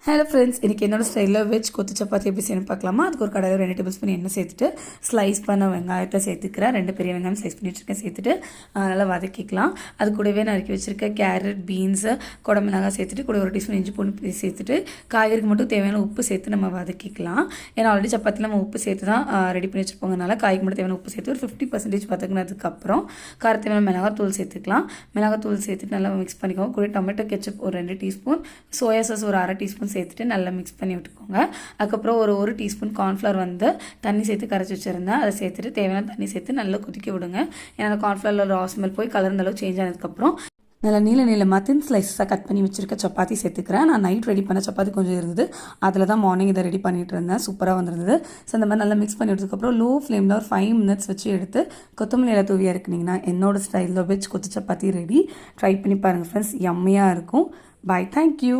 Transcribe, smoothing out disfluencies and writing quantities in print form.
Hello friends, இன்றைக்கி என்னோட ஸ்டைலில் வெஜ் கொத்து சப்பாத்தி எப்படி செய்யணும் பார்க்கலாமா? அதுக்கு ஒரு கடையில் 2 டேபிள் ஸ்பூன் எண்ணெய் சேர்த்துட்டு ஸ்லைஸ் பண்ண வெங்காயத்தை சேர்த்துக்கிறேன். 2 பெரிய வெங்காயம் ஸ்லைஸ் பண்ணி வச்சுருக்கேன். சேர்த்துட்டு நல்லா வதக்கிக்கலாம். அது கூடவே நறுக்கி வச்சுருக்க கேரட், பீன்ஸு, குடமிளகாய் சேர்த்துட்டு கூட 1 டீஸ்பூன் இஞ்சி பூண்டு சேர்த்துட்டு காய்கறிக்கு மட்டும் தேவையான உப்பு சேர்த்து நம்ம வதக்கிக்கலாம். ஏன்னா ஆல்ரெடி சப்பாத்தியில் நம்ம உப்பு சேர்த்து தான் ரெடி பண்ணி வச்சுருப்போங்கனால காய்க்கு மட்டும் தேவையான உப்பு சேர்த்து ஒரு 50% வதக்குனதுக்கப்புறம் காரத்தேவையான மிளகாத்தூள் சேர்த்துக்கலாம். மிளகாத்தூள் சேர்த்துட்டு நல்லா மிக்ஸ் பண்ணிக்கோங்க. கூட டொமேட்டோ கெச்சப் ஒரு 2 டீஸ்பூன், சோயா சாஸ் ஒரு 1/2 டீஸ்பூன் சேர்த்துட்டு நல்லா மிக்ஸ் பண்ணி விட்டுக்கோங்க. அதுக்கப்புறம் ஒரு டீஸ்பூன் கார்ன்ஃப்ளவர் தண்ணி சேர்த்து கரைச்சி வச்சுருந்தேன். அதை சேர்த்துட்டு தேவையான தண்ணி சேர்த்து நல்லா கொதிக்க விடுங்க. ஏன்னா அந்த கார்ன்ஃப்ளவரில் ரா ஸ்மெல் போய் கலர் அளவு சேஞ்ச் ஆனதுக்கப்புறம் நல்லா நீளமாக தின் ஸ்லைஸாக கட் பண்ணி வச்சுருக்க சப்பாத்தி சேர்த்துக்கிறேன். நான் நைட் ரெடி பண்ண சப்பாத்தி கொஞ்சம் இருந்தது, அதில் தான் மார்னிங் இதை ரெடி பண்ணிகிட்டு இருந்தேன். சூப்பராக வந்துருந்தது. ஸோ இந்த மாதிரி நல்லா மிக்ஸ் பண்ணி விட்டதுக்கப்புறம் லோ ஃப்ளேமில் ஒரு 5 மினிட்ஸ் வச்சு எடுத்து கொத்தமல்லி இலை தூவியாக இருக்குனீங்கன்னா என்னோட ஸ்டைலில் வெஜ் கொத்து சப்பாத்தி ரெடி. ட்ரை பண்ணி பாருங்கள் ஃப்ரெண்ட்ஸ், யம்மியாக இருக்கும். Bye, thank you.